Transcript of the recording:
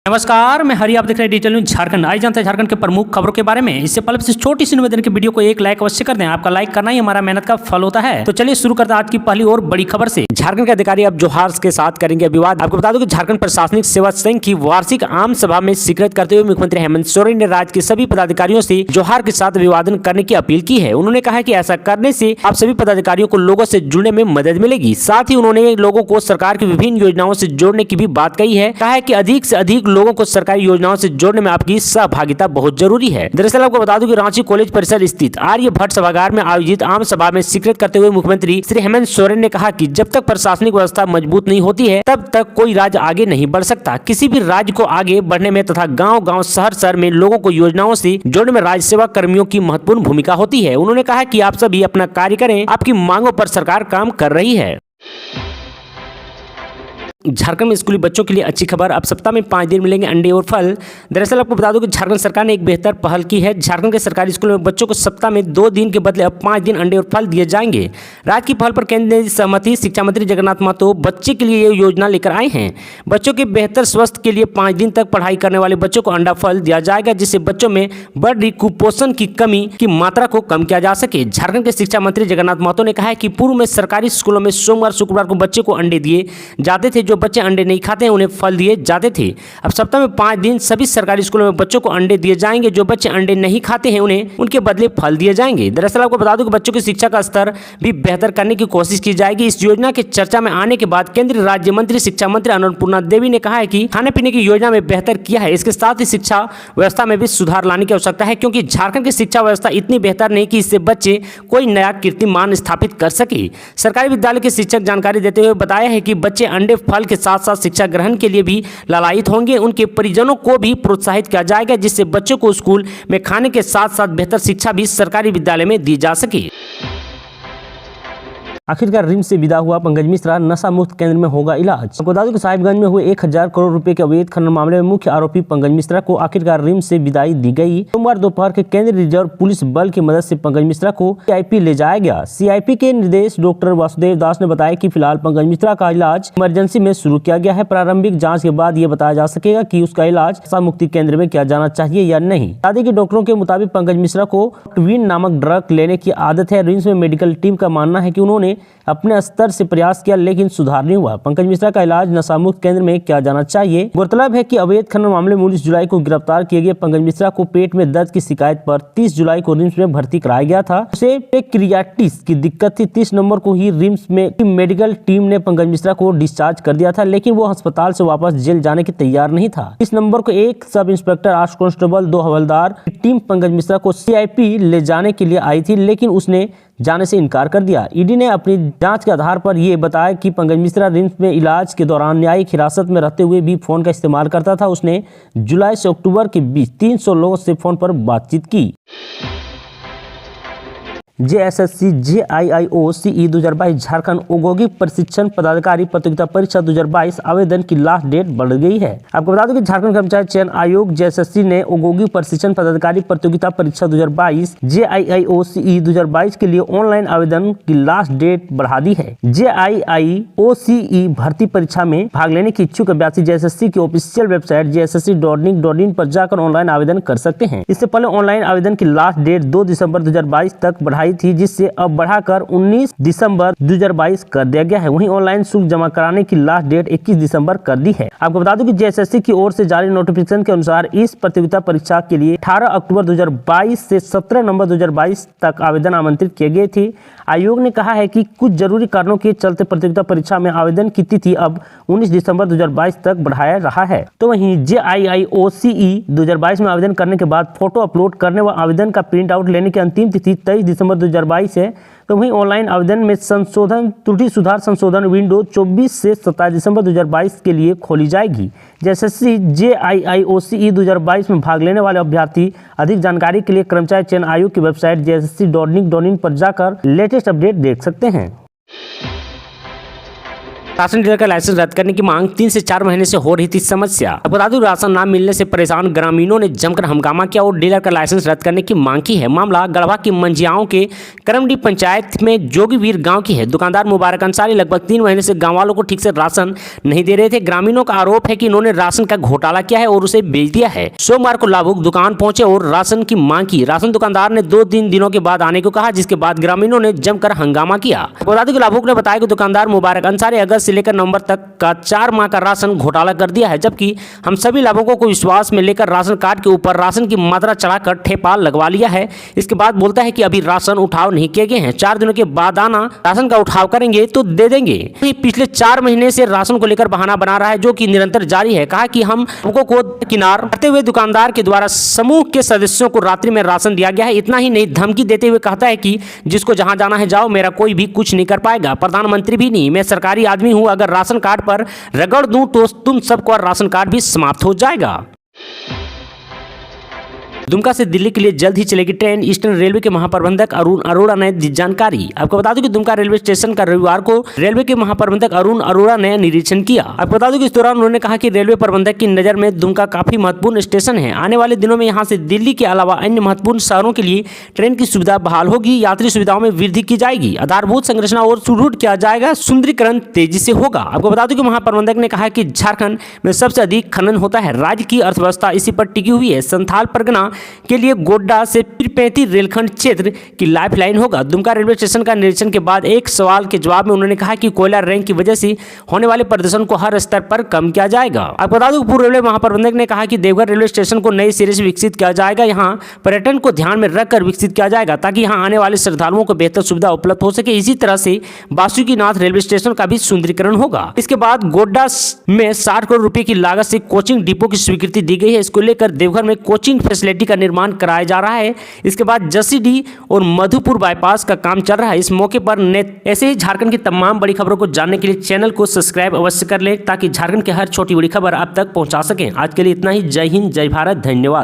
नमस्कार, मैं हरि। आप देख रहे हैं डिजिटल न्यूज झारखंड। आज जानते हैं झारखंड के प्रमुख खबरों के बारे में। इससे पहले इस छोटी सी निवेदन की वीडियो को एक लाइक अवश्य कर दें। आपका लाइक करना ही हमारा मेहनत का फल होता है। तो चलिए शुरू करते हैं आज की पहली और बड़ी खबर से। झारखंड के अधिकारी अब जोहार के साथ करेंगे विवाद। आपको बता दूं कि झारखंड प्रशासनिक सेवा संघ की वार्षिक आम सभा में शिरकत करते हुए मुख्यमंत्री हेमंत सोरेन ने राज्य के सभी पदाधिकारियों से जोहार के साथ विवादन करने की अपील की है। उन्होंने कहा कि ऐसा करने से आप सभी पदाधिकारियों को लोगों से जुड़ने में मदद मिलेगी। साथ ही उन्होंने लोगों को सरकार की विभिन्न योजनाओं से जोड़ने की भी बात कही है। कहा है कि अधिक से अधिक लोगों को सरकारी योजनाओं से जोड़ने में आपकी सहभागिता बहुत जरूरी है। दरअसल आपको बता दूं कि रांची कॉलेज परिसर स्थित आर्यभट्ट सभागार में आयोजित आम सभा में शिरकत करते हुए मुख्यमंत्री श्री हेमंत सोरेन ने कहा कि जब तक प्रशासनिक व्यवस्था मजबूत नहीं होती है तब तक कोई राज्य आगे नहीं बढ़ सकता। किसी भी राज्य को आगे बढ़ने में तथा गांव-गांव शहर में लोगों को योजनाओं से जोड़ने में राज्य सेवा कर्मियों की महत्वपूर्ण भूमिका होती है। उन्होंने कहा कि आप सभी अपना कार्य करें, आपकी मांगों पर सरकार काम कर रही है। झारखंड में स्कूली बच्चों के लिए अच्छी खबर। अब सप्ताह में 5 दिन मिलेंगे अंडे और फल। दरअसल आपको बता दूं कि झारखंड सरकार ने एक बेहतर पहल की है। झारखंड के सरकारी स्कूलों में बच्चों को सप्ताह में 2 दिन के बदले अब 5 दिन अंडे और फल दिए जाएंगे। राज्य की पहल पर केंद्र ने सहमति। शिक्षा मंत्री जगन्नाथ महतो बच्चे के लिए ये योजना लेकर आए हैं। बच्चों के बेहतर स्वास्थ्य के लिए 5 दिन तक पढ़ाई करने वाले बच्चों को अंडा फल दिया जाएगा, जिससे बच्चों में बढ़ रही कुपोषण की कमी की मात्रा को कम किया जा सके। झारखंड के शिक्षा मंत्री जगन्नाथ महतो ने कहा है कि पूर्व में सरकारी स्कूलों में सोमवार शुक्रवार को बच्चे को अंडे दिए जाते थे। जो बच्चे अंडे नहीं खाते हैं उन्हें फल दिए जाते थे। अब सप्ताह में 5 दिन सभी सरकारी स्कूलों में बच्चों को अंडे दिए जाएंगे। जो बच्चे अंडे नहीं खाते हैं उन्हें उनके बदले फल दिए जाएंगे। दरअसल आपको बता दूं कि बच्चों की शिक्षा का स्तर भी बेहतर करने की कोशिश की जाएगी। इस योजना के चर्चा में आने के बाद केंद्रीय राज्य मंत्री शिक्षा मंत्री अन्नपूर्णा देवी ने कहा है कि खाने पीने की योजना में बेहतर किया है। इसके साथ ही शिक्षा व्यवस्था में भी सुधार लाने की आवश्यकता है, क्योंकि झारखंड की शिक्षा व्यवस्था इतनी बेहतर नहीं कि इससे बच्चे कोई नया कीर्तिमान स्थापित कर सके। सरकारी विद्यालय के शिक्षक जानकारी देते हुए बताया है कि बच्चे अंडे फल के साथ साथ शिक्षा ग्रहण के लिए भी लालायित होंगे। उनके परिजनों को भी प्रोत्साहित किया जाएगा, जिससे बच्चों को स्कूल में खाने के साथ साथ बेहतर शिक्षा भी सरकारी विद्यालय में दी जा सके। आखिरकार रिम्स से विदा हुआ पंकज मिश्रा। नशा मुक्त केंद्र में होगा इलाज। आपको बता दूं कि साहिबगंज में हुए 1000 करोड़ रुपए के अवैध खनन मामले में मुख्य आरोपी पंकज मिश्रा को आखिरकार रिम्स से विदाई दी गई। सोमवार दोपहर के केंद्रीय रिजर्व पुलिस बल की मदद से पंकज मिश्रा को सीआईपी ले जाया गया। सीआईपी के निर्देश डॉक्टर वासुदेव दास ने बताया कि फिलहाल पंकज मिश्रा का इलाज इमरजेंसी में शुरू किया गया है। प्रारंभिक जाँच के बाद ये बताया जा सकेगा कि उसका इलाज नशा मुक्ति केंद्र में किया जाना चाहिए या नहीं। शादी के डॉक्टरों के मुताबिक पंकज मिश्रा को ट्वीन नामक ड्रग लेने की आदत है। रिम्स में मेडिकल टीम का मानना है कि उन्होंने अपने स्तर से प्रयास किया लेकिन सुधार नहीं हुआ। पंकज मिश्रा का इलाज नशा मुक्त केंद्र में किया जाना चाहिए। गौरतलब है कि अवैध खनन मामले में 19 जुलाई को गिरफ्तार किए गए पंकज मिश्रा को पेट में दर्द की शिकायत पर 30 जुलाई को रिम्स में भर्ती कराया गया था। उसे पैंक्रियाटिस की दिक्कत थी। 30 नवंबर को ही रिम्स में मेडिकल टीम ने पंकज मिश्रा को डिस्चार्ज कर दिया था, लेकिन वो अस्पताल से वापस जेल जाने के तैयार नहीं था। 30 नवंबर को एक सब इंस्पेक्टर, 8 कांस्टेबल, 2 हवलदार की टीम पंकज मिश्रा को सीआईपी ले जाने के लिए आई थी, लेकिन उसने जाने से इनकार कर दिया। ईडी ने अपनी जांच के आधार पर यह बताया कि पंकज मिश्रा रिम्स में इलाज के दौरान न्यायिक हिरासत में रहते हुए भी फोन का इस्तेमाल करता था। उसने जुलाई से अक्टूबर के बीच 300 लोगों से फोन पर बातचीत की। जेएसएससी जेआईआईओ सीई 2022 झारखंड औद्योगिक प्रशिक्षण पदाधिकारी प्रतियोगिता परीक्षा 2022 आवेदन की लास्ट डेट बढ़ गई है। आपको बता दें कि झारखंड कर्मचारी चयन आयोग जेएसएससी ने औद्योगिक प्रशिक्षण पदाधिकारी प्रतियोगिता परीक्षा 2022 जेआईआईओ सीई 2022 के लिए ऑनलाइन आवेदन की लास्ट डेट बढ़ा दी है। जेआईआईओ सीई भर्ती परीक्षा में भाग लेने की इच्छुक अभ्यर्थी जेएसएससी की ऑफिशियल वेबसाइट jssc.nic.in पर जाकर ऑनलाइन आवेदन कर सकते हैं। इससे पहले ऑनलाइन आवेदन की लास्ट डेट 2 दिसंबर 2022 तक बढ़ाई थी, जिससे अब बढ़ाकर 19 दिसंबर 2022 कर दिया गया है। वहीं ऑनलाइन शुल्क जमा कराने की लास्ट डेट 21 दिसंबर कर दी है। आपको बता दूं कि जेएसएससी की ओर से जारी नोटिफिकेशन के अनुसार इस प्रतियोगिता परीक्षा के लिए 18 अक्टूबर 2022 से 17 नवंबर 2022 तक आवेदन आमंत्रित किए गए थे। आयोग ने कहा है कि कुछ जरूरी कारणों के चलते प्रतियोगिता परीक्षा में आवेदन की तिथि अब 19 दिसंबर 2022 तक बढ़ाया रहा है। तो वहीं जेआईआईओ सीई 2022 में आवेदन करने के बाद फोटो अपलोड करने व आवेदन का प्रिंट आउट लेने की अंतिम तिथि 23 दिसंबर 2022 है। तो वहीं ऑनलाइन आवेदन में संशोधन त्रुटि सुधार संशोधन विंडो 24 से 27 दिसंबर 2022 के लिए खोली जाएगी। जेएसएससी जेआईआईओ सीई 2022 में भाग लेने वाले अभ्यर्थी अधिक जानकारी के लिए कर्मचारी चयन आयोग की वेबसाइट jssc.nic.in पर जाकर लेटेस्ट अपडेट देख सकते हैं। राशन डीलर का लाइसेंस रद्द करने की मांग 3 से 4 महीने से हो रही थी समस्या। आपको बता दूं, राशन न मिलने से परेशान ग्रामीणों ने जमकर हंगामा किया और डीलर का लाइसेंस रद्द करने की मांग की है। मामला गढ़वा की मंझियाओं के करमडी पंचायत में जोगीवीर गांव की है। दुकानदार मुबारक अंसारी लगभग 3 महीने से गांव वालों को ठीक से राशन नहीं दे रहे थे। ग्रामीणों का आरोप है कि इन्होंने राशन का घोटाला किया है और उसे बेच दिया है। सोमवार को लाभुक दुकान पहुंचे और राशन की मांग की। राशन दुकानदार ने 2-3 दिनों के बाद आने को कहा, जिसके बाद ग्रामीणों ने जमकर हंगामा किया। बता दें कि लाभुक ने बताया कि दुकानदार मुबारक अंसारी अगस्त से लेकर नवंबर तक का 4 माह का राशन घोटाला कर दिया है, जबकि हम सभी लाभुकों को विश्वास में लेकर राशन कार्ड के ऊपर राशन की मात्रा चढ़ाकर ठेपा लगवा लिया है। इसके बाद बोलता है कि अभी राशन उठाव नहीं किए गए हैं, 4 दिनों के बाद आना, राशन का उठाव करेंगे तो दे देंगे। पिछले 4 महीने से राशन को लेकर बहाना बना रहा है, जो कि निरंतर जारी है। कहा कि हम लोगों को किनार करते हुए दुकानदार के द्वारा समूह के सदस्यों को रात्रि में राशन दिया गया है। इतना ही नहीं, धमकी देते हुए कहता है कि जिसको जहां जाना है जाओ, मेरा कोई भी कुछ नहीं कर पाएगा, प्रधानमंत्री भी नहीं, मैं सरकारी आदमी हूं, अगर राशन कार्ड पर रगड़ दूं तो तुम सबका राशन कार्ड भी समाप्त हो जाएगा। दुमका से दिल्ली के लिए जल्द ही चलेगी ट्रेन, ईस्टर्न रेलवे के महाप्रबंधक अरुण अरोड़ा ने दी जानकारी। आपको बता दूं कि दुमका रेलवे स्टेशन का रविवार को रेलवे के महाप्रबंधक अरुण अरोड़ा ने निरीक्षण किया। आपको बता दूं कि इस दौरान उन्होंने कहा कि रेलवे प्रबंधक की नजर में दुमका काफी महत्वपूर्ण स्टेशन है। आने वाले दिनों में यहां से दिल्ली के अलावा अन्य महत्वपूर्ण शहरों के लिए ट्रेन की सुविधा बहाल होगी, यात्री सुविधाओं में वृद्धि की जाएगी, आधारभूत संरचना और सुदृढ़ किया जाएगा, सुंदरीकरण तेजी से होगा। आपको बता दूं कि महाप्रबंधक ने कहा कि झारखंड में सबसे अधिक खनन होता है, राज्य की अर्थव्यवस्था इसी पर टिकी हुई है। संथाल परगना के लिए गोड्डा से पीरपैंती रेलखंड क्षेत्र की लाइफलाइन होगा। दुमका रेलवे स्टेशन का निरीक्षण के बाद एक सवाल के जवाब में उन्होंने कहा कि कोयला रैंक की वजह से होने वाले प्रदूषण को हर स्तर पर कम किया जाएगा। आपको बता दूं, पूर्व रेलवे महाप्रबंधक ने कहा कि देवघर रेलवे स्टेशन को नए सिरे से विकसित किया जाएगा। यहाँ पर्यटन को ध्यान में रखकर विकसित किया जाएगा ताकि यहाँ आने वाले श्रद्धालुओं को बेहतर सुविधा उपलब्ध हो सके। इसी तरह से बासुकीनाथ रेलवे स्टेशन का भी सुंदरीकरण होगा। इसके बाद गोड्डा में 60 करोड़ रुपए की लागत से कोचिंग डिपो की स्वीकृति दी गई है। इसको लेकर देवघर में कोचिंग फैसिलिटी का निर्माण कराया जा रहा है। इसके बाद जसीडीह और मधुपुर बाईपास का काम चल रहा है। इस मौके पर ऐसे ही झारखंड की तमाम बड़ी खबरों को जानने के लिए चैनल को सब्सक्राइब अवश्य कर लें ताकि झारखंड की हर छोटी बड़ी खबर आप तक पहुंचा सकें। आज के लिए इतना ही। जय हिंद, जय भारत, धन्यवाद।